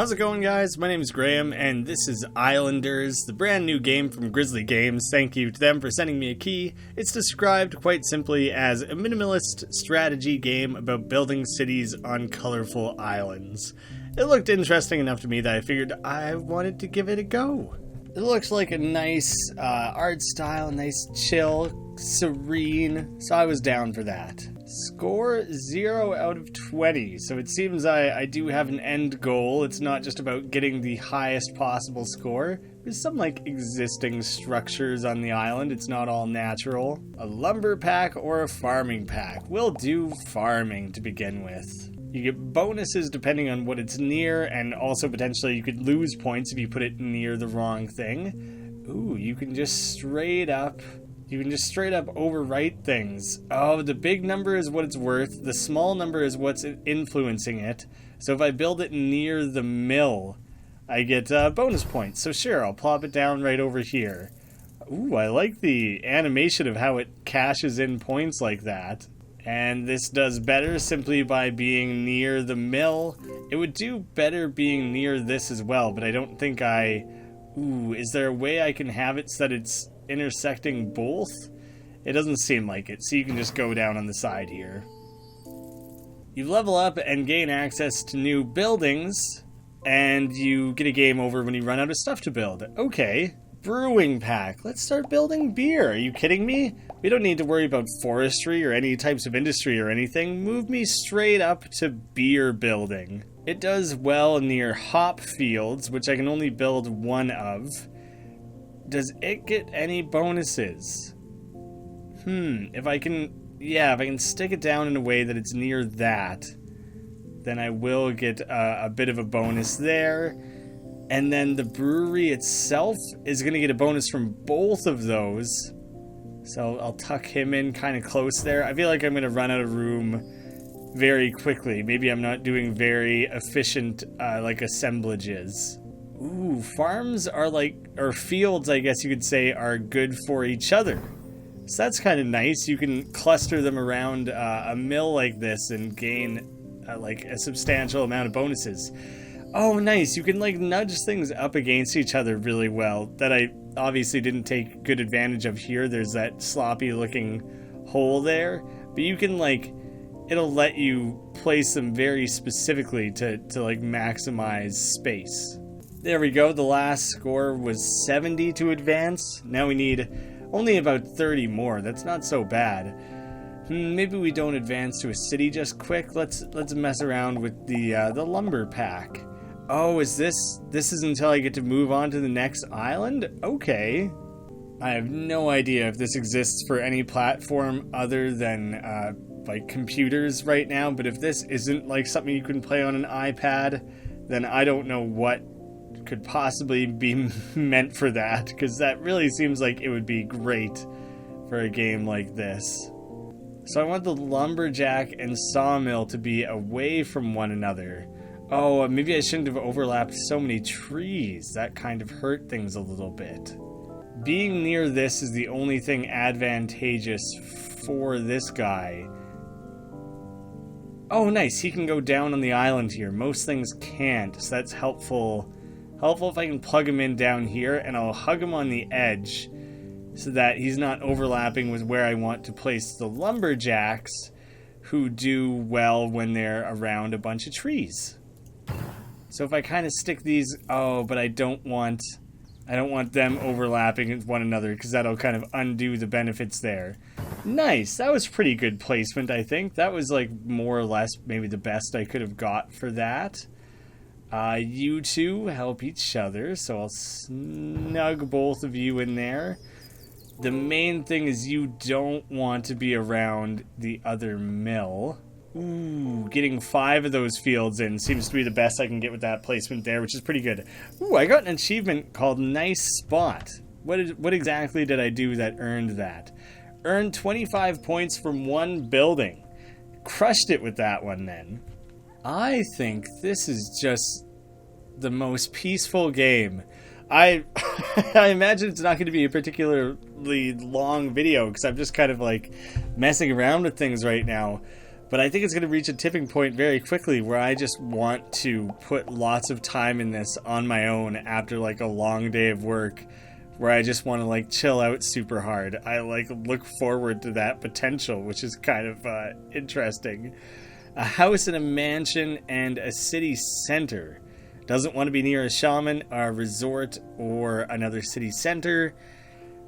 How's it going, guys? My name is Graeme, and this is Islanders, the brand new game from Grizzly Games. Thank you to them for sending me a key. It's described quite simply as a minimalist strategy game about building cities on colorful islands. It looked interesting enough to me that I figured I wanted to give it a go. It looks like a nice art style, nice chill, serene, so I was down for that. Score 0 out of 20, so it seems I do have an end goal. It's not just about getting the highest possible score. There's some existing structures on the island. It's not all natural. A lumber pack or a farming pack? We'll do farming to begin with. You get bonuses depending on what it's near, and also potentially you could lose points if you put it near the wrong thing. Ooh, you can just straight up overwrite things. Oh, the big number is what it's worth. The small number is what's influencing it. So if I build it near the mill, I get bonus points. So sure, I'll plop it down right over here. Ooh, I like the animation of how it cashes in points like that. And this does better simply by being near the mill. It would do better being near this as well, but I don't think is there a way I can have it so that it's intersecting both? It doesn't seem like it, so you can just go down on the side here. You level up and gain access to new buildings, and you get a game over when you run out of stuff to build. Okay, brewing pack. Let's start building beer. Are you kidding me? We don't need to worry about forestry or any types of industry or anything. Move me straight up to beer building. It does well near hop fields, which I can only build one of. Does it get any bonuses? If I can stick it down in a way that it's near that, then I will get a bit of a bonus there. And then the brewery itself is going to get a bonus from both of those. So I'll tuck him in kind of close there. I feel like I'm going to run out of room very quickly. Maybe I'm not doing very efficient assemblages. Ooh, farms are or fields, I guess you could say, are good for each other. So that's kind of nice. You can cluster them around a mill like this and gain a substantial amount of bonuses. Oh, nice. You can nudge things up against each other really well that I obviously didn't take good advantage of here. There's that sloppy looking hole there, but you can it'll let you place them very specifically to maximize space. There we go. The last score was 70 to advance. Now we need only about 30 more. That's not so bad. Maybe we don't advance to a city just quick. Let's mess around with the lumber pack. Oh, is this is until I get to move on to the next island? Okay. I have no idea if this exists for any platform other than computers right now, but if this isn't something you can play on an iPad, then I don't know what could possibly be meant for that, because that really seems like it would be great for a game like this. So I want the lumberjack and sawmill to be away from one another. Oh, maybe I shouldn't have overlapped so many trees. That kind of hurt things a little bit. Being near this is the only thing advantageous for this guy. Oh, nice. He can go down on the island here. Most things can't, so that's helpful. Helpful if I can plug him in down here, and I'll hug him on the edge so that he's not overlapping with where I want to place the lumberjacks, who do well when they're around a bunch of trees. So if I kind of stick these, but I don't want them overlapping with one another, because that'll kind of undo the benefits there. Nice, that was pretty good placement, I think. That was more or less maybe the best I could have got for that. You two help each other, so I'll snug both of you in there. The main thing is you don't want to be around the other mill. Ooh, getting 5 of those fields in seems to be the best I can get with that placement there, which is pretty good. Ooh, I got an achievement called Nice Spot. What exactly did I do that earned that? Earned 25 points from one building. Crushed it with that one then. I think this is just the most peaceful game. I imagine it's not going to be a particularly long video because I'm just kind of messing around with things right now. But I think it's going to reach a tipping point very quickly where I just want to put lots of time in this on my own after like a long day of work, where I just want to like chill out super hard. I like look forward to that potential, which is kind of interesting. A house and a mansion and a city center. Doesn't want to be near a shaman, a resort, or another city center.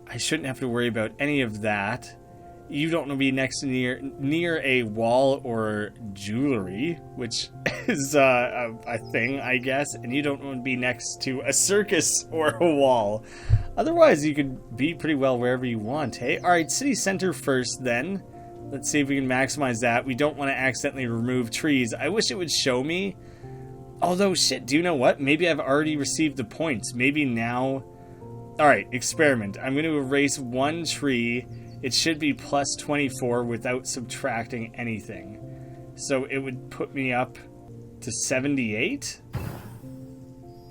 I shouldn't have to worry about any of that. You don't want to be near a wall or jewelry, which is a thing, I guess. And you don't want to be next to a circus or a wall. Otherwise, you could be pretty well wherever you want, hey? All right, city center first, then. Let's see if we can maximize that. We don't want to accidentally remove trees. I wish it would show me. Although, shit, do you know what? Maybe I've already received the points. Maybe now... All right, experiment. I'm going to erase one tree. It should be plus 24 without subtracting anything. So it would put me up to 78?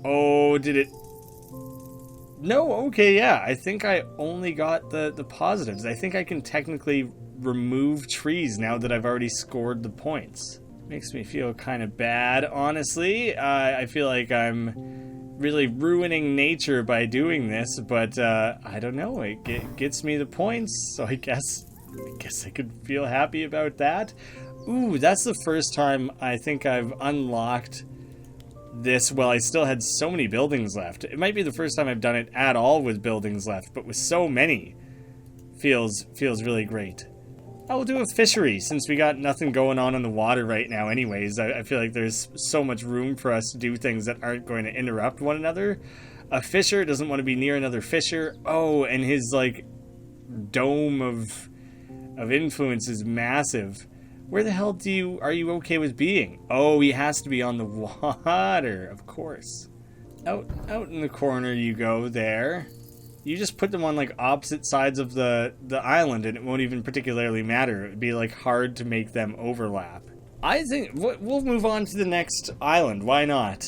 Oh, did it... No, okay, yeah. I think I only got the positives. I think I can technically remove trees now that I've already scored the points. Makes me feel kind of bad, honestly. I feel like I'm really ruining nature by doing this, but I don't know. It gets me the points, so I guess I could feel happy about that. Ooh, that's the first time I think I've unlocked this. Well, I still had so many buildings left. It might be the first time I've done it at all with buildings left, but with so many, feels really great. I will do a fishery, since we got nothing going on in the water right now anyways. I feel like there's so much room for us to do things that aren't going to interrupt one another. A fisher doesn't want to be near another fisher. Oh, and his, like, dome of influence is massive. Where the hell are you okay with being? Oh, he has to be on the water, of course. Out in the corner you go there. You just put them on like opposite sides of the island and it won't even particularly matter. It would be like hard to make them overlap. I think we'll move on to the next island. Why not?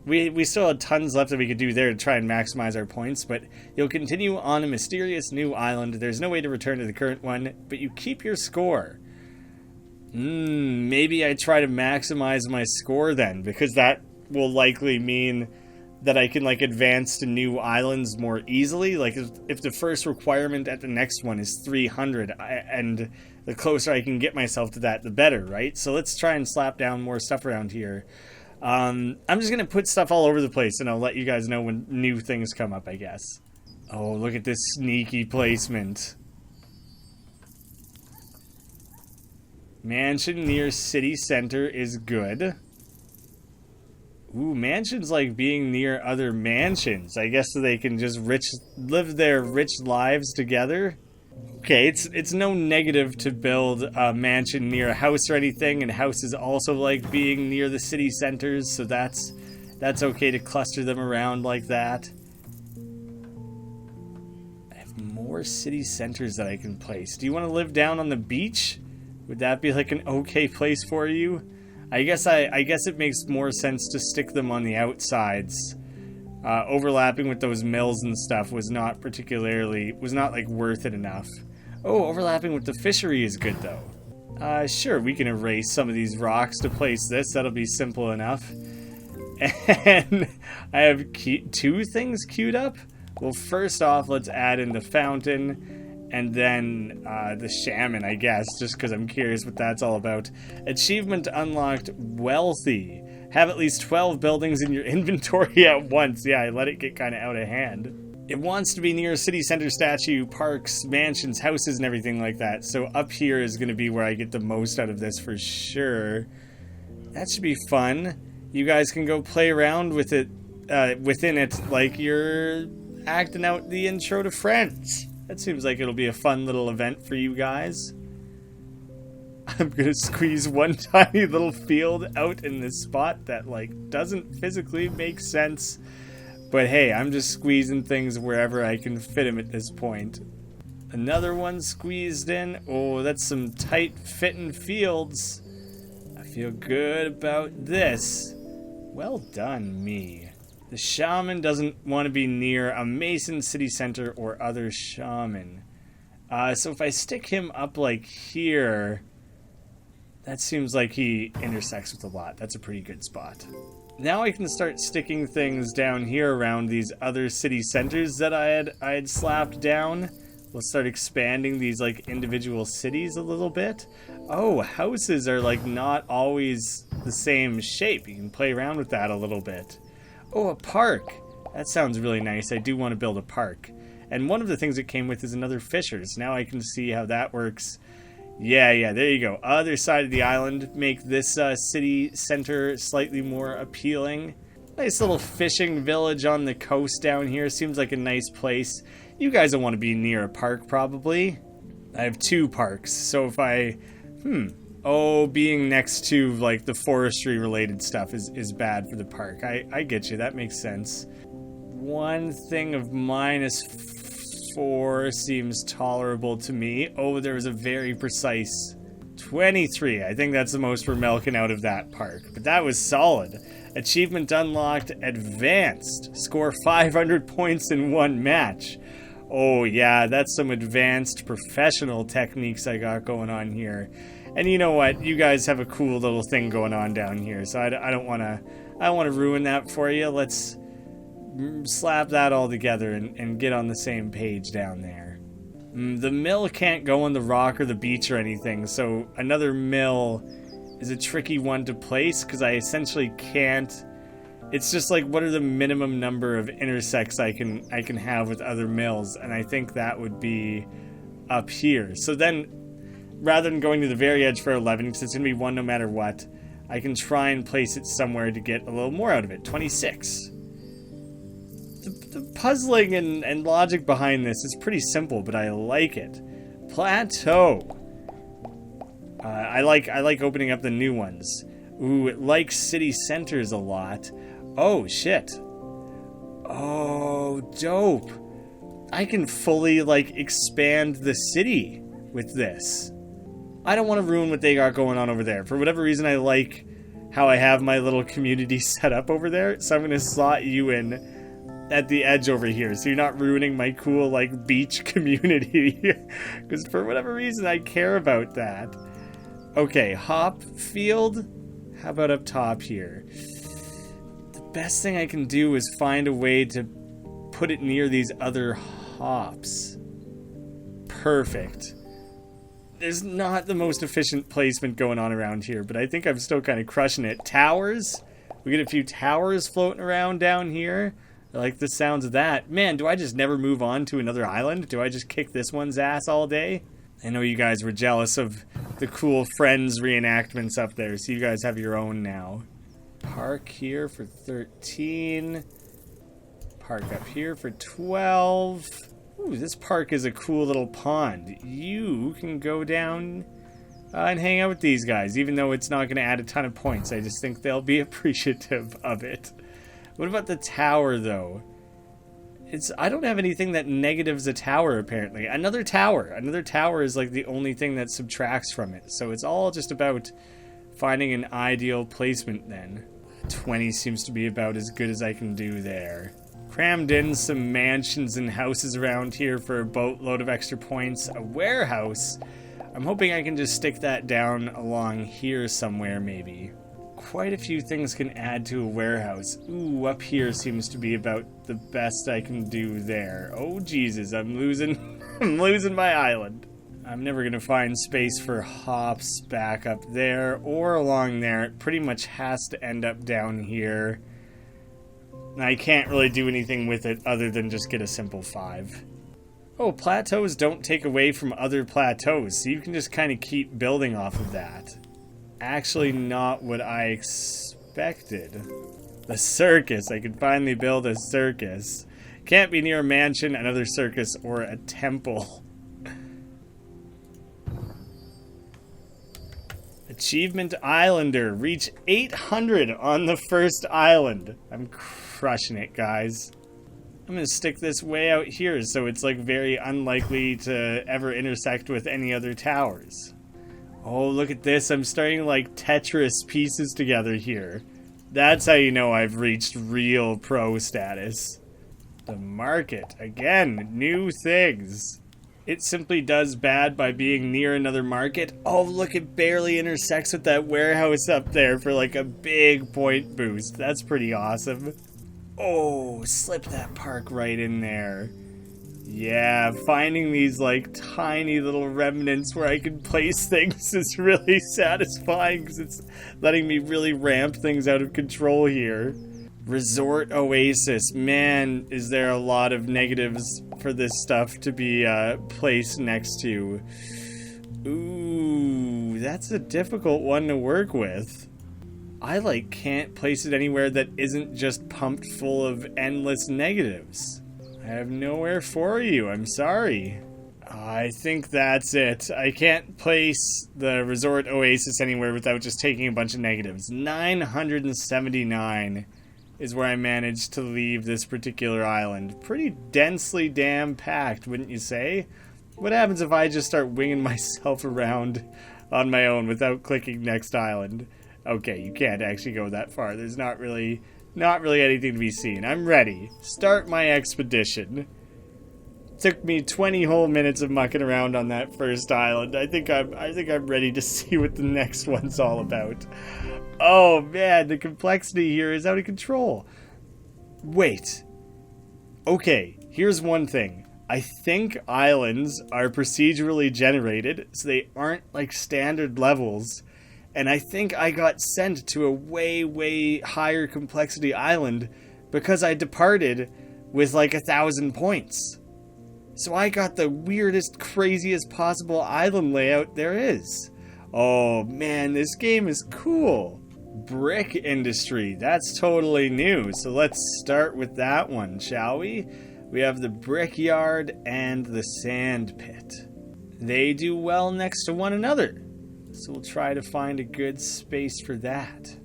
We still had tons left that we could do there to try and maximize our points, but you'll continue on a mysterious new island. There's no way to return to the current one, but you keep your score. Maybe I try to maximize my score then, because that will likely mean that I can like advance to new islands more easily. Like if the first requirement at the next one is 300, and the closer I can get myself to that, the better, right? So let's try and slap down more stuff around here. I'm just gonna put stuff all over the place, and I'll let you guys know when new things come up, I guess. Oh, look at this sneaky placement. Mansion near city center is good. Ooh, mansions like being near other mansions. I guess so they can just live their rich lives together. Okay, it's no negative to build a mansion near a house or anything, and houses also like being near the city centers, so that's okay to cluster them around like that. I have more city centers that I can place. Do you want to live down on the beach? Would that be like an okay place for you? I guess it makes more sense to stick them on the outsides. Overlapping with those mills and stuff was not like worth it enough. Oh, overlapping with the fishery is good though. Sure, we can erase some of these rocks to place this. That'll be simple enough. And I have two things queued up. Well, first off, let's add in the fountain. And then the shaman, I guess, just because I'm curious what that's all about. Achievement unlocked, wealthy. Have at least 12 buildings in your inventory at once. Yeah, I let it get kind of out of hand. It wants to be near a city center statue, parks, mansions, houses, and everything like that. So up here is going to be where I get the most out of this for sure. That should be fun. You guys can go play around with it, within it, like you're acting out the intro to Friends. That seems like it'll be a fun little event for you guys. I'm gonna squeeze one tiny little field out in this spot that like doesn't physically make sense. But hey, I'm just squeezing things wherever I can fit them at this point. Another one squeezed in. Oh, that's some tight fitting fields. I feel good about this. Well done, me. The shaman doesn't want to be near a mason, city center, or other shaman. So if I stick him up like here, That seems like he intersects with a lot. That's a pretty good spot. Now I can start sticking things down here around these other city centers that I had slapped down. We'll start expanding these like individual cities a little bit. Oh, houses are like not always the same shape. You can play around with that a little bit. Oh, a park. That sounds really nice. I do want to build a park. And one of the things it came with is another Fishers. Now I can see how that works. Yeah, there you go. Other side of the island. Make this city center slightly more appealing. Nice little fishing village on the coast down here. Seems like a nice place. You guys will want to be near a park, probably. I have 2 parks, so if I... Oh, being next to, like, the forestry-related stuff is bad for the park. I get you. That makes sense. One thing of -4 seems tolerable to me. Oh, there was a very precise 23. I think that's the most we're milking out of that park. But that was solid. Achievement unlocked, advanced. Score 500 points in 1 match. Oh yeah, that's some advanced professional techniques I got going on here. And you know what? You guys have a cool little thing going on down here, so I don't want to ruin that for you. Let's slap that all together and get on the same page down there. The mill can't go on the rock or the beach or anything, so another mill is a tricky one to place because I essentially can't. It's just like, what are the minimum number of intersects I can have with other mills, and I think that would be up here. So then, rather than going to the very edge for 11, because it's going to be 1 no matter what, I can try and place it somewhere to get a little more out of it. 26. The puzzling and logic behind this is pretty simple, but I like it. Plateau. I like opening up the new ones. Ooh, it likes city centers a lot. Oh, shit. Oh, dope. I can fully, like, expand the city with this. I don't want to ruin what they got going on over there. For whatever reason, I like how I have my little community set up over there. So I'm going to slot you in at the edge over here. So you're not ruining my cool, like, beach community. Because for whatever reason, I care about that. Okay, hop field. How about up top here? Best thing I can do is find a way to put it near these other hops. Perfect. There's not the most efficient placement going on around here, but I think I'm still kind of crushing it. Towers. We get a few towers floating around down here. I like the sounds of that. Man, do I just never move on to another island? Do I just kick this one's ass all day? I know you guys were jealous of the cool Friends reenactments up there, so you guys have your own now. Park here for 13. Park up here for 12. Ooh, this park is a cool little pond. You can go down and hang out with these guys, even though it's not going to add a ton of points. I just think they'll be appreciative of it. What about the tower, though? I don't have anything that negatives a tower, apparently. Another tower. Another tower is like the only thing that subtracts from it. So it's all just about finding an ideal placement then. 20 seems to be about as good as I can do there. Crammed in some mansions and houses around here for a boatload of extra points. A warehouse. I'm hoping I can just stick that down along here somewhere, maybe. Quite a few things can add to a warehouse. Ooh, up here seems to be about the best I can do there. Oh, Jesus, I'm losing my island. I'm never going to find space for hops back up there or along there. It pretty much has to end up down here. And I can't really do anything with it other than just get a simple 5. Oh, plateaus don't take away from other plateaus, so you can just kind of keep building off of that. Actually not what I expected. The circus. I could finally build a circus. Can't be near a mansion, another circus, or a temple. Achievement Islander. Reach 800 on the first island. I'm crushing it, guys. I'm going to stick this way out here so it's like very unlikely to ever intersect with any other towers. Oh, look at this. I'm starting like Tetris pieces together here. That's how you know I've reached real pro status. The market. Again, new things. It simply does bad by being near another market. Oh, look, it barely intersects with that warehouse up there for like a big point boost. That's pretty awesome. Oh, slip that park right in there. Yeah, finding these like tiny little remnants where I can place things is really satisfying because it's letting me really ramp things out of control here. Resort Oasis. Man, is there a lot of negatives for this stuff to be placed next to. Ooh, that's a difficult one to work with. I like can't place it anywhere that isn't just pumped full of endless negatives. I have nowhere for you, I'm sorry. I think that's it. I can't place the Resort Oasis anywhere without just taking a bunch of negatives. 979 is where I managed to leave this particular island. Pretty densely packed, wouldn't you say? What happens if I just start winging myself around on my own without clicking next island? Okay, you can't actually go that far. There's not really anything to be seen. I'm ready. Start my expedition. Took me 20 whole minutes of mucking around on that first island. I think I'm ready to see what the next one's all about. Oh man, the complexity here is out of control. Wait. Okay, here's one thing. I think islands are procedurally generated, so they aren't like standard levels. And I think I got sent to a way higher complexity island because I departed with like 1,000 points. So I got the weirdest, craziest possible island layout there is. Oh man, this game is cool. Brick industry, that's totally new. So let's start with that one, shall we? We have the brickyard and the sand pit. They do well next to one another. So we'll try to find a good space for that.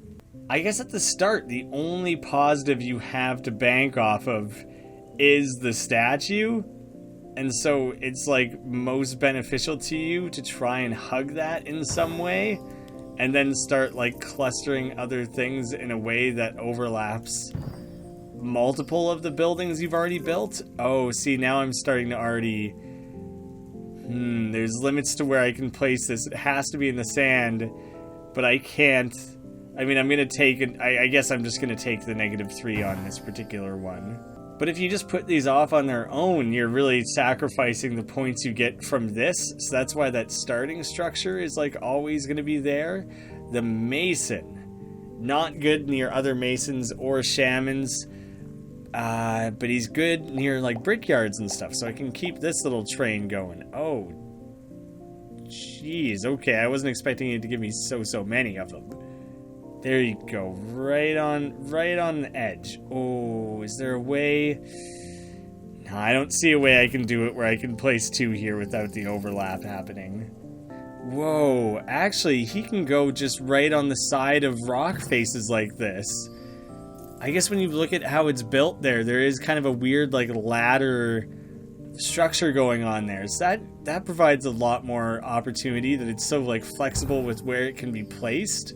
I guess at the start, the only positive you have to bank off of is the statue. And so it's like most beneficial to you to try and hug that in some way. And then start like clustering other things in a way that overlaps multiple of the buildings you've already built. Oh, see, now I'm starting to already... there's limits to where I can place this. It has to be in the sand, but I can't. I mean, I'm going to take it. I guess I'm just going to take the -3 on this particular one. But if you just put these off on their own, you're really sacrificing the points you get from this. So that's why that starting structure is like always going to be there. The mason, not good near other masons or shamans. But he's good near like brickyards and stuff, so I can keep this little train going. Oh, jeez. Okay, I wasn't expecting you to give me so many of them. There you go, right on the edge. Oh, is there a way? No, I don't see a way I can do it where I can place 2 here without the overlap happening. Whoa, actually, he can go just right on the side of rock faces like this. I guess when you look at how it's built there is kind of a weird like ladder structure going on there. So that provides a lot more opportunity, that it's so like flexible with where it can be placed.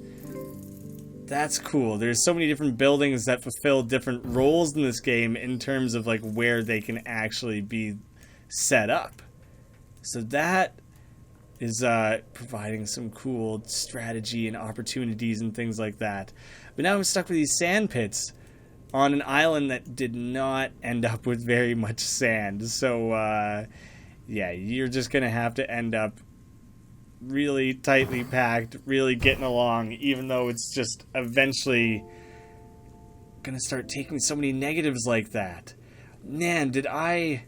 That's cool. There's so many different buildings that fulfill different roles in this game in terms of like where they can actually be set up. So that is providing some cool strategy and opportunities and things like that. But now I'm stuck with these sand pits on an island that did not end up with very much sand. So, yeah, you're just going to have to end up really tightly packed, really getting along, even though it's just eventually going to start taking so many negatives like that. Man, did I...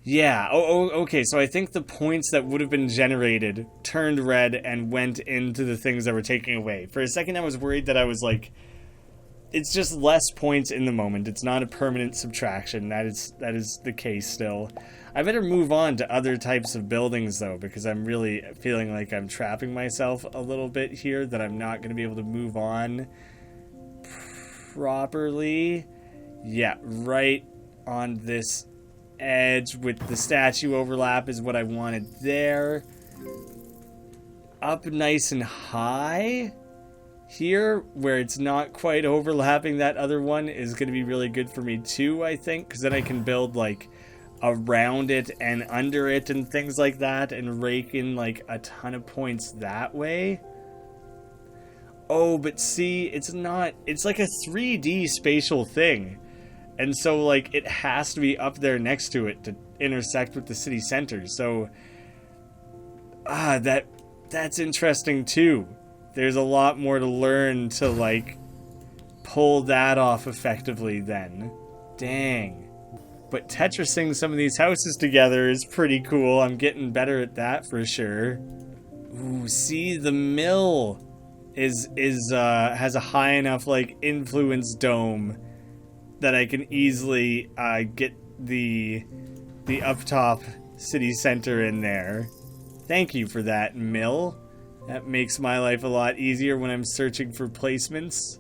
Yeah, okay, so I think the points that would have been generated turned red and went into the things that were taken away. For a second I was worried that I was like, it's just less points in the moment. It's not a permanent subtraction. That is the case still. I better move on to other types of buildings though, because I'm really feeling like I'm trapping myself a little bit here, that I'm not going to be able to move on properly. Yeah, right on this edge with the statue overlap is what I wanted there. Up nice and high here where it's not quite overlapping that other one is going to be really good for me too, I think, because then I can build like around it and under it and things like that and rake in like a ton of points that way. Oh, but see, it's not, it's like a 3D spatial thing. And so like it has to be up there next to it to intersect with the city center. So that's interesting too. There's a lot more to learn to like pull that off effectively then. Dang. But Tetrising some of these houses together is pretty cool. I'm getting better at that for sure. Ooh, see, the mill has a high enough like influence dome that I can easily get the up top city center in there. Thank you for that, mill. That makes my life a lot easier when I'm searching for placements.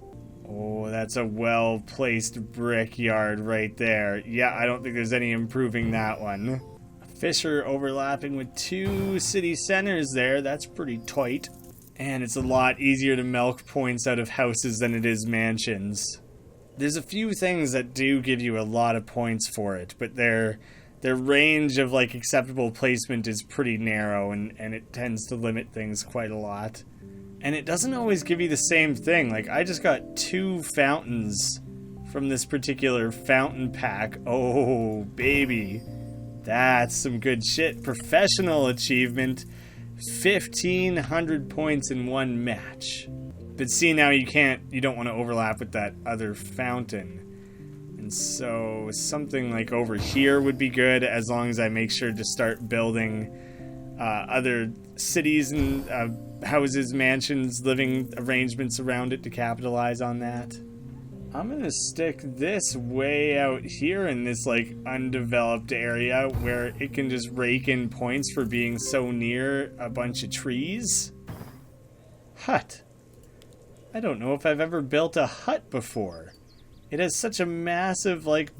Oh, that's a well-placed brickyard right there. Yeah, I don't think there's any improving that one. A fissure overlapping with 2 city centers there. That's pretty tight. And it's a lot easier to milk points out of houses than it is mansions. There's a few things that do give you a lot of points for it, but their range of like acceptable placement is pretty narrow, and it tends to limit things quite a lot. And it doesn't always give you the same thing. Like, I just got 2 fountains from this particular fountain pack. Oh, baby. That's some good shit. Professional achievement. 1,500 points in one match. But see, now you don't want to overlap with that other fountain. And so something like over here would be good, as long as I make sure to start building other cities and houses, mansions, living arrangements around it to capitalize on that. I'm gonna stick this way out here in this like undeveloped area where it can just rake in points for being so near a bunch of trees. Hut. I don't know if I've ever built a hut before. It has such a massive like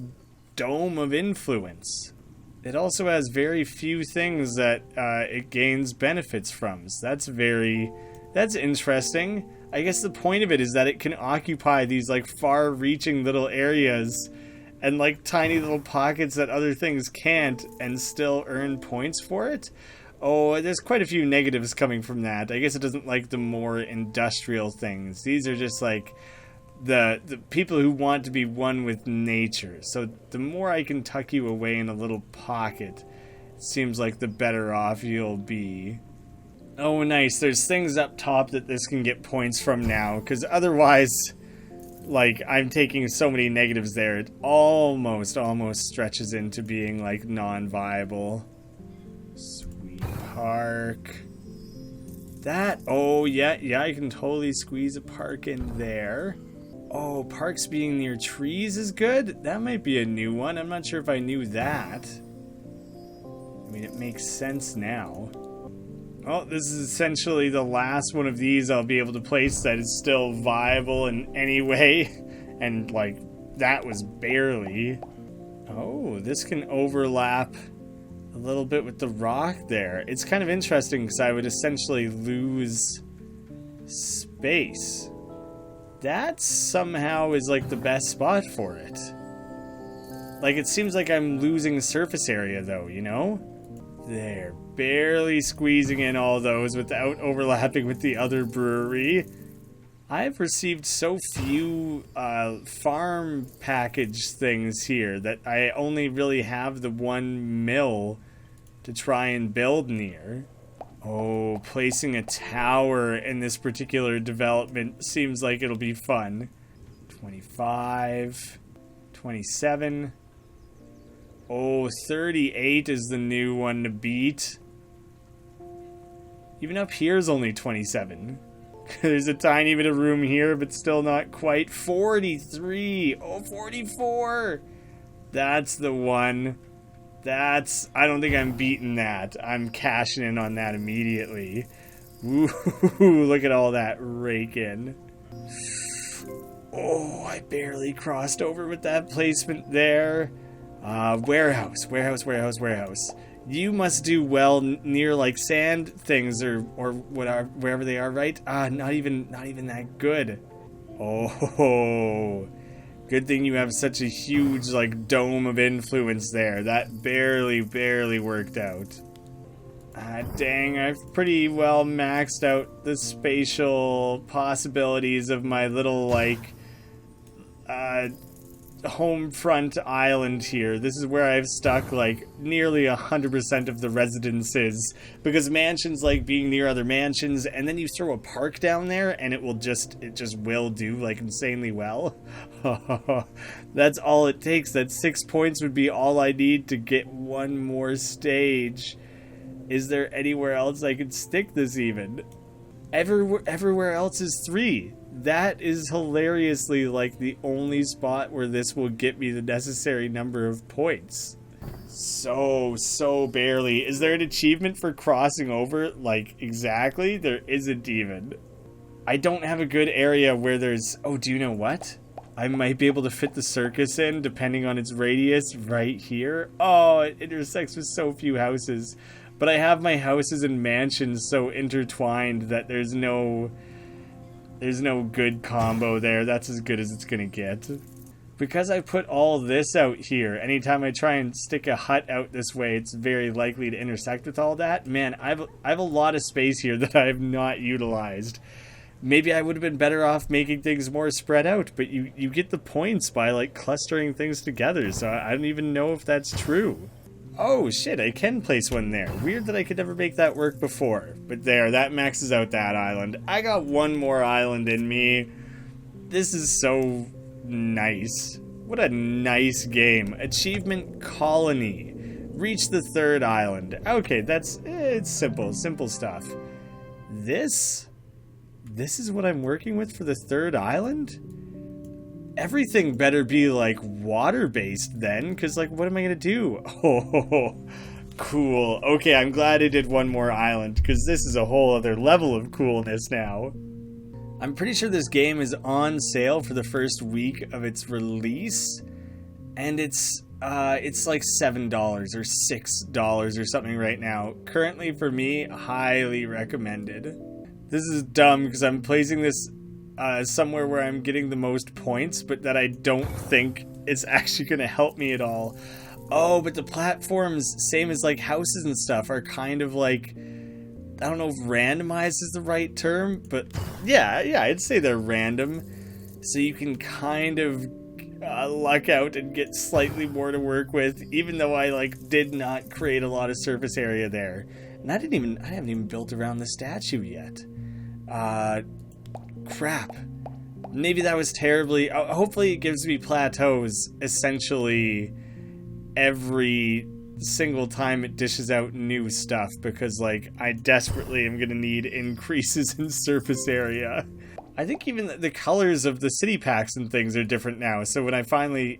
dome of influence. It also has very few things that it gains benefits from. So that's interesting. I guess the point of it is that it can occupy these like far-reaching little areas and like tiny little pockets that other things can't, and still earn points for it. Oh, there's quite a few negatives coming from that. I guess it doesn't like the more industrial things. These are just like the people who want to be one with nature. So the more I can tuck you away in a little pocket, it seems like the better off you'll be. Oh, nice. There's things up top that this can get points from now, because otherwise, like, I'm taking so many negatives there, it almost stretches into being, like, non-viable. Sweet park. That, oh, yeah, I can totally squeeze a park in there. Oh, parks being near trees is good? That might be a new one. I'm not sure if I knew that. I mean, it makes sense now. Oh, this is essentially the last one of these I'll be able to place that is still viable in any way. And, like, that was barely. Oh, this can overlap a little bit with the rock there. It's kind of interesting because I would essentially lose space. That somehow is like the best spot for it. Like, it seems like I'm losing surface area though, you know? There, barely squeezing in all those without overlapping with the other brewery. I've received so few farm package things here that I only really have the one mill to try and build near. Oh, placing a tower in this particular development seems like it'll be fun. 25, 27. Oh, 38 is the new one to beat. Even up here is only 27. There's a tiny bit of room here, but still not quite. 43. Oh, 44. That's the one. I don't think I'm beating that. I'm cashing in on that immediately. Ooh, look at all that rake in. Oh, I barely crossed over with that placement there. Warehouse. You must do well near like sand things or wherever they are, right? Not even that good. Oh, Good thing you have such a huge, like, dome of influence there. That barely worked out. Ah, dang, I've pretty well maxed out the spatial possibilities of my little, like, home front island here. This is where I've stuck, like, nearly 100% of the residences, because mansions like being near other mansions, and then you throw a park down there and it just will do, like, insanely well. That's all it takes. That 6 points would be all I need to get one more stage. Is there anywhere else I could stick this even? Everywhere else is 3. That is hilariously like the only spot where this will get me the necessary number of points. So barely. Is there an achievement for crossing over? Like, exactly? There isn't even. I don't have a good area where there's... Oh, do you know what? I might be able to fit the circus in, depending on its radius, right here. Oh, it intersects with so few houses. But I have my houses and mansions so intertwined that there's no good combo there. That's as good as it's gonna get. Because I put all this out here, anytime I try and stick a hut out this way, it's very likely to intersect with all that. Man, I have a lot of space here that I have not utilized. Maybe I would have been better off making things more spread out, but you get the points by, like, clustering things together, so I don't even know if that's true. Oh shit, I can place one there. Weird that I could never make that work before. But there, that maxes out that island. I got one more island in me. This is so nice. What a nice game. Achievement Colony. Reach the 3rd island. Okay, it's simple stuff. This is what I'm working with for the 3rd island? Everything better be, like, water-based then, because, like, what am I gonna do? Oh, cool. Okay, I'm glad I did one more island, because this is a whole other level of coolness now. I'm pretty sure this game is on sale for the first week of its release, and it's like $7 or $6 or something right now. Currently, for me, highly recommended. This is dumb, because I'm placing this somewhere where I'm getting the most points, but that I don't think is actually going to help me at all. Oh, but the platforms, same as, like, houses and stuff, are kind of, like, I don't know if randomized is the right term, but yeah, I'd say they're random. So you can kind of luck out and get slightly more to work with, even though I, like, did not create a lot of surface area there. And I haven't even built around the statue yet. Crap. Maybe that was terribly... hopefully it gives me plateaus essentially every single time it dishes out new stuff, because, like, I desperately am going to need increases in surface area. I think even the colors of the city packs and things are different now, so when I finally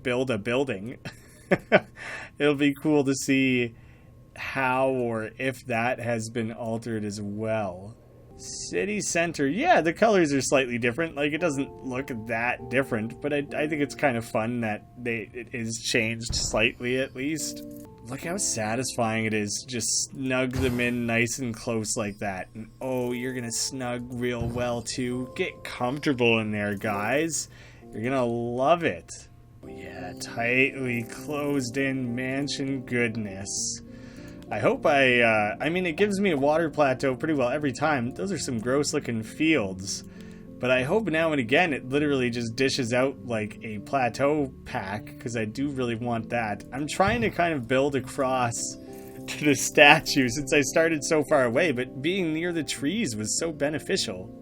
build a building, it'll be cool to see how or if that has been altered as well. City center, yeah, the colors are slightly different. Like, it doesn't look that different, but I think it's kind of fun that it is changed slightly at least. Look how satisfying it is to just snug them in nice and close like that. And oh, you're gonna snug real well too. Get comfortable in there, guys. You're gonna love it. Yeah, tightly closed in mansion goodness. I hope I mean, it gives me a water plateau pretty well every time. Those are some gross looking fields. But I hope now and again it literally just dishes out like a plateau pack, because I do really want that. I'm trying to kind of build across to the statue since I started so far away, but being near the trees was so beneficial.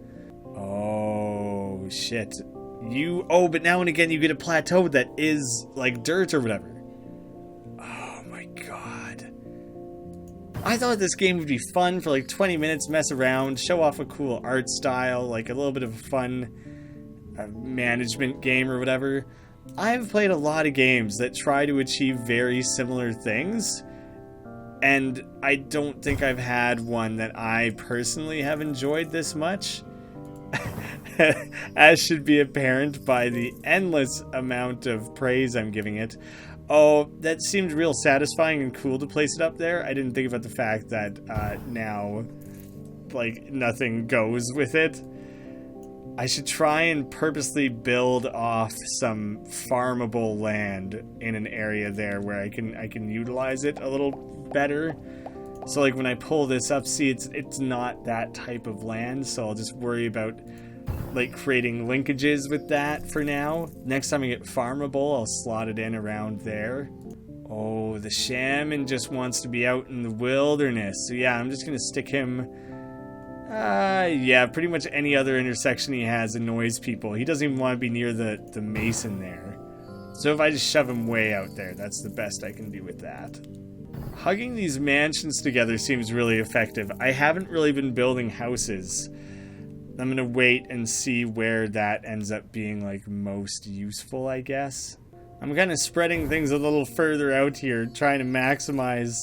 Oh, shit. Oh, but now and again you get a plateau that is like dirt or whatever. Oh my god. I thought this game would be fun for like 20 minutes, mess around, show off a cool art style, like a little bit of a fun management game or whatever. I've played a lot of games that try to achieve very similar things, and I don't think I've had one that I personally have enjoyed this much. As should be apparent by the endless amount of praise I'm giving it. Oh, that seemed real satisfying and cool to place it up there. I didn't think about the fact that now, like, nothing goes with it. I should try and purposely build off some farmable land in an area there where I can utilize it a little better. So like when I pull this up, see it's not that type of land, so I'll just worry about like creating linkages with that for now. Next time I get farmable, I'll slot it in around there. Oh, the shaman just wants to be out in the wilderness. So yeah, I'm just gonna stick him. Yeah, pretty much any other intersection he has annoys people. He doesn't even want to be near the mason there. So if I just shove him way out there, that's the best I can do with that. Hugging these mansions together seems really effective. I haven't really been building houses. I'm gonna wait and see where that ends up being like most useful, I guess. I'm kind of spreading things a little further out here, trying to maximize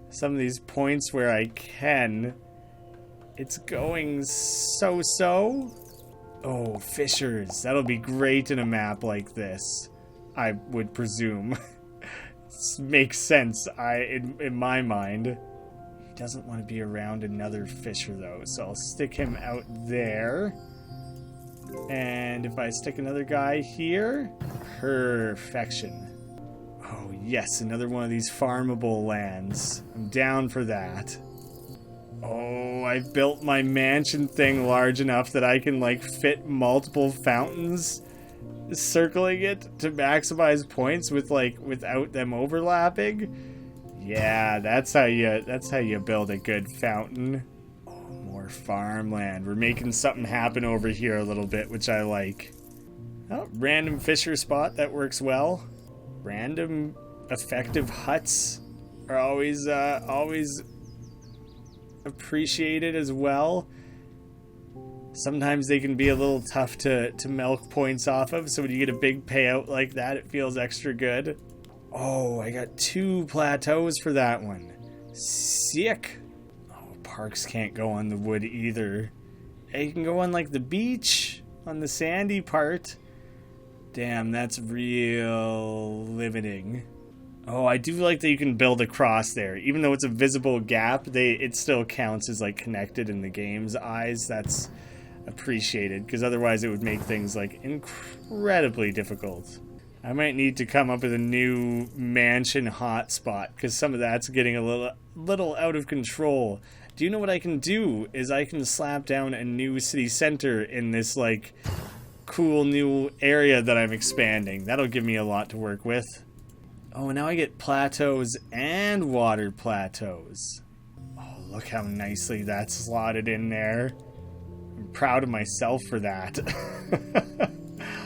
some of these points where I can. It's going so-so. Oh, fissures. That'll be great in a map like this, I would presume. This makes sense in my mind. He doesn't want to be around another fissure, though, so I'll stick him out there. And if I stick another guy here, perfection. Oh, yes, another one of these farmable lands. I'm down for that. Oh, I've built my mansion thing large enough that I can like fit multiple fountains circling it to maximize points with like without them overlapping. Yeah, that's how you build a good fountain. Oh, more farmland. We're making something happen over here a little bit, which I like. Oh, random fissure spot, that works well. Random effective huts are always appreciated as well. Sometimes they can be a little tough to milk points off of, so when you get a big payout like that, it feels extra good. Oh, I got 2 plateaus for that one. Sick. Oh, parks can't go on the wood either. You can go on like the beach, on the sandy part. Damn, that's real limiting. Oh, I do like that you can build across there. Even though it's a visible gap, it still counts as like connected in the game's eyes. That's appreciated, because otherwise it would make things like incredibly difficult. I might need to come up with a new mansion hotspot, because some of that's getting a little out of control. Do you know what I can do? Is I can slap down a new city center in this like cool new area that I'm expanding. That'll give me a lot to work with. Oh, now I get plateaus and water plateaus. Oh, look how nicely that's slotted in there. I'm proud of myself for that.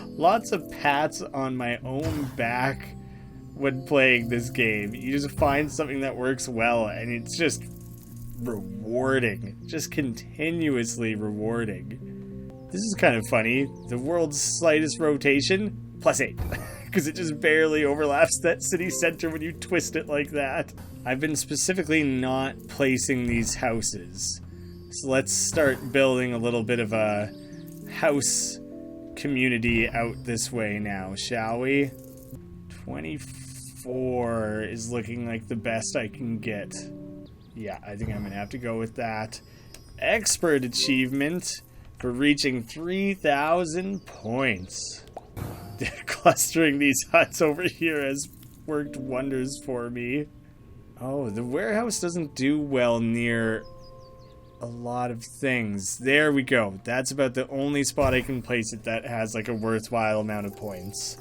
Lots of pats on my own back when playing this game. You just find something that works well, and it's just rewarding. Just continuously rewarding. This is kind of funny. The world's slightest rotation, +8. Because it just barely overlaps that city center when you twist it like that. I've been specifically not placing these houses. So let's start building a little bit of a house community out this way now, shall we? 24 is looking like the best I can get. Yeah, I think I'm going to have to go with that. Expert achievement for reaching 3,000 points. Clustering these huts over here has worked wonders for me. Oh, the warehouse doesn't do well near a lot of things. There we go. That's about the only spot I can place it that has like a worthwhile amount of points.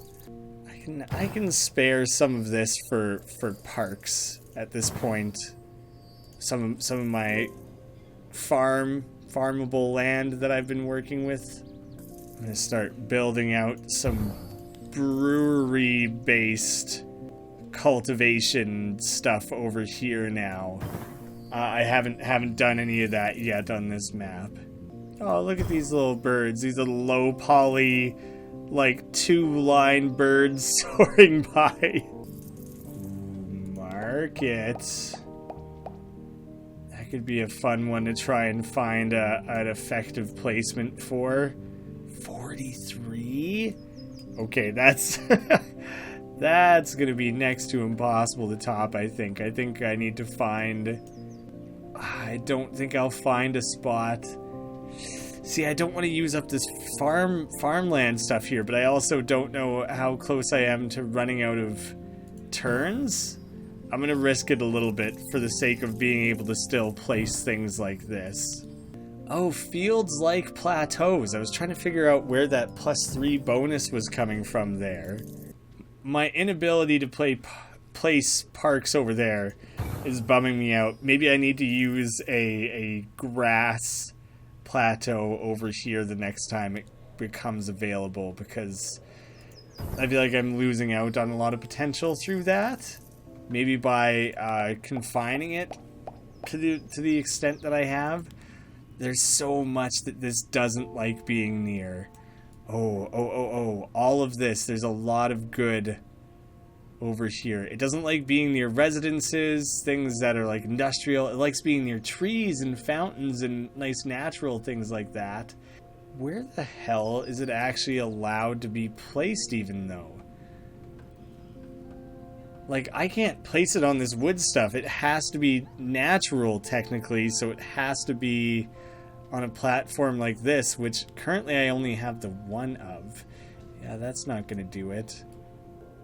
I can spare some of this for parks at this point. Some of my farmable land that I've been working with. I'm gonna start building out some brewery-based cultivation stuff over here now. I haven't done any of that yet on this map. Oh, look at these little birds. These little low poly, like 2-line birds soaring by. Ooh, market. That could be a fun one to try and find an effective placement for. 43? Okay, that's that's gonna be next to impossible to top, I think. I think I need to find... I don't think I'll find a spot See, I don't want to use up this farmland stuff here, but I also don't know how close I am to running out of turns. I'm going to risk it a little bit for the sake of being able to still place things like this. Oh, fields like plateaus. I was trying to figure out where that +3 bonus was coming from there. My inability to place parks over there is bumming me out. Maybe I need to use a grass plateau over here the next time it becomes available, because I feel like I'm losing out on a lot of potential through that. Maybe by confining it to the extent that I have. There's so much that this doesn't like being near. Oh. All of this, there's a lot of good over here. It doesn't like being near residences, things that are like industrial. It likes being near trees and fountains and nice natural things like that. Where the hell is it actually allowed to be placed even though? Like, I can't place it on this wood stuff. It has to be natural technically, so it has to be on a platform like this, which currently I only have the one of. Yeah, that's not gonna do it.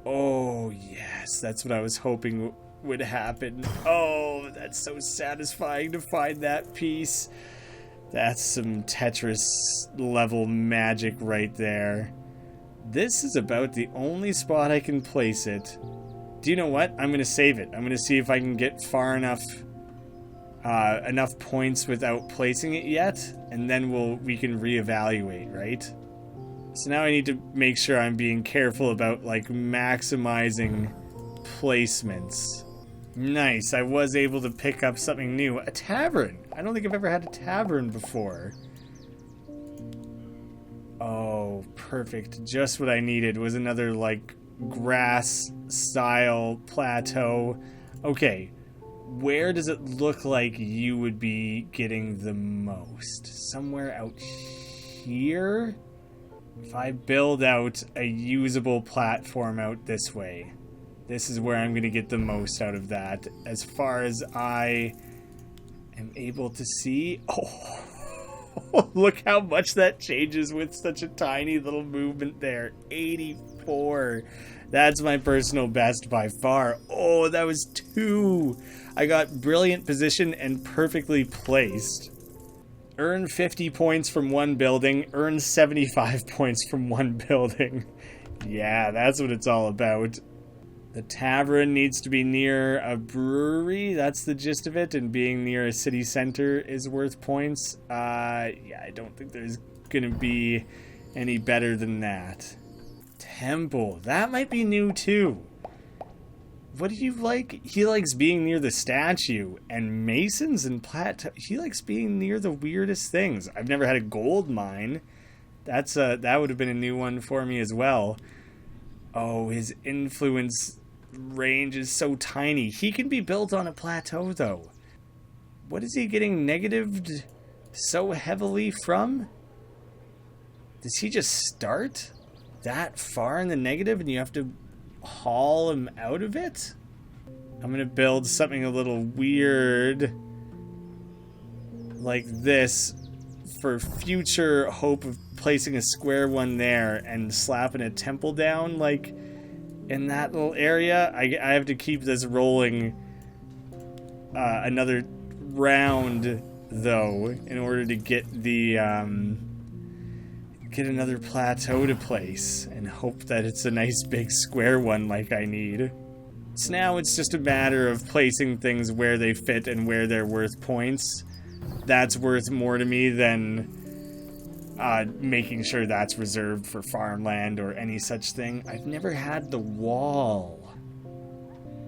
Oh, yes, that's what I was hoping would happen. Oh, that's so satisfying to find that piece. That's some Tetris level magic right there. This is about the only spot I can place it. Do you know what? I'm going to save it. I'm going to see if I can get far enough points without placing it yet, and then we can reevaluate, right? So now I need to make sure I'm being careful about, like, maximizing placements. Nice, I was able to pick up something new. A tavern! I don't think I've ever had a tavern before. Oh, perfect. Just what I needed was another, like, grass-style plateau. Okay, where does it look like you would be getting the most? Somewhere out here? If I build out a usable platform out this way, this is where I'm going to get the most out of that. As far as I am able to see... Oh, look how much that changes with such a tiny little movement there. 84. That's my personal best by far. Oh, that was 2. I got brilliant position and perfectly placed. Earn 50 points from one building. Earn 75 points from one building. Yeah, that's what it's all about. The tavern needs to be near a brewery. That's the gist of it. And being near a city center is worth points. Yeah, I don't think there's going to be any better than that. Temple. That might be new too. What do you like? He likes being near the statue and masons and plateau. He likes being near the weirdest things. I've never had a gold mine. That would have been a new one for me as well. Oh, his influence range is so tiny. He can be built on a plateau, though. What is he getting negatived so heavily from? Does he just start that far in the negative and you have to haul him out of it? I'm going to build something a little weird like this for future hope of placing a square one there and slapping a temple down, like, in that little area. I have to keep this rolling another round, though, in order to get the, get another plateau to place, and hope that it's a nice big square one like I need. So now it's just a matter of placing things where they fit and where they're worth points. That's worth more to me than making sure that's reserved for farmland or any such thing. I've never had the wall.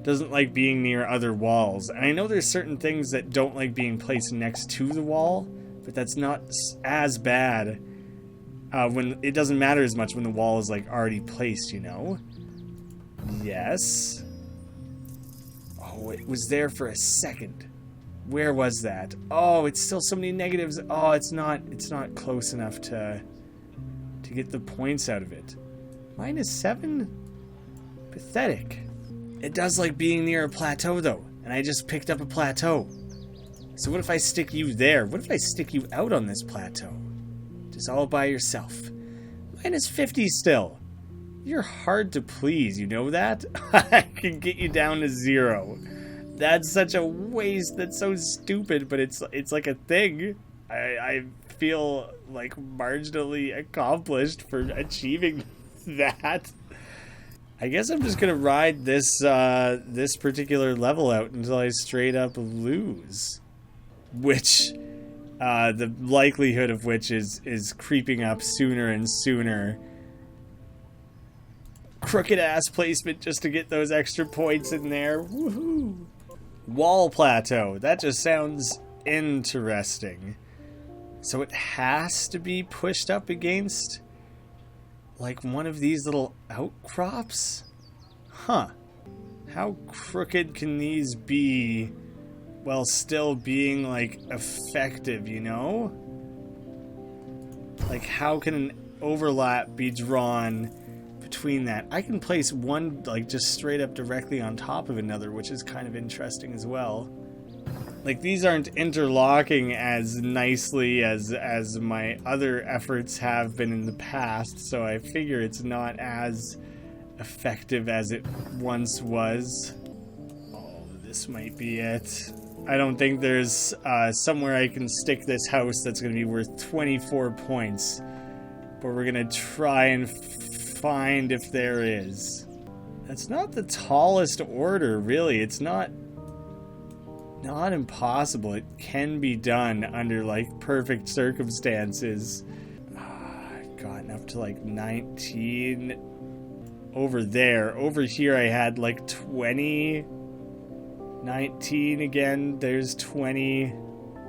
Doesn't like being near other walls. And I know there's certain things that don't like being placed next to the wall, but that's not as bad when it doesn't matter as much when the wall is like already placed, you know? Yes. Oh, it was there for a second. Where was that? Oh, it's still so many negatives. Oh, it's not close enough to get the points out of it. -7? Pathetic. It does like being near a plateau, though, and I just picked up a plateau. So what if I stick you there? What if I stick you out on this plateau? Just all by yourself. Minus 50 still. You're hard to please, you know that? I can get you down to 0. That's such a waste. That's so stupid, but it's like a thing. I feel like marginally accomplished for achieving that. I guess I'm just gonna ride this this particular level out until I straight up lose, which the likelihood of which is creeping up sooner and sooner. Crooked ass placement just to get those extra points in there. Woohoo! Wall plateau. That just sounds interesting. So it has to be pushed up against like one of these little outcrops? Huh. How crooked can these be while still being like effective, you know? Like how can an overlap be drawn between that? I can place one like just straight up directly on top of another, which is kind of interesting as well. Like these aren't interlocking as nicely as my other efforts have been in the past, so I figure it's not as effective as it once was. Oh, this might be it. I don't think there's somewhere I can stick this house that's going to be worth 24 points, but we're going to try and find if there is. That's not the tallest order, really. It's not impossible. It can be done under like perfect circumstances. I've gotten up to like 19 over there. Over here I had like 20. 19 again. There's 20.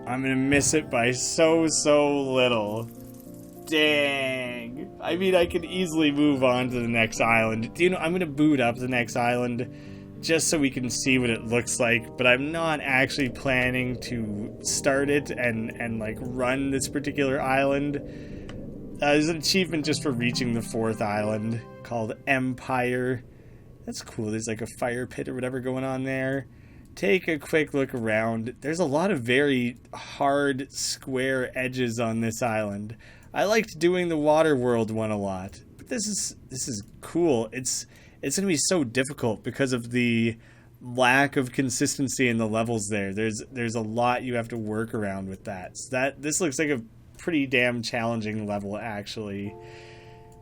I'm gonna miss it by so little. Dang. I mean, I could easily move on to the next island. You know, I'm gonna boot up the next island just so we can see what it looks like, but I'm not actually planning to start it and like run this particular island. There's an achievement just for reaching the 4th island called Empire. That's cool. There's like a fire pit or whatever going on there. Take a quick look around. There's a lot of very hard square edges on this island. I liked doing the water world one a lot, but this is cool. It's going to be so difficult because of the lack of consistency in the levels there. There's a lot you have to work around with that. So this looks like a pretty damn challenging level, actually.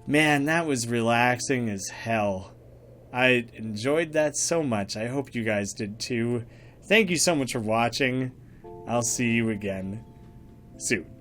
Man, that was relaxing as hell. I enjoyed that so much. I hope you guys did too. Thank you so much for watching. I'll see you again soon.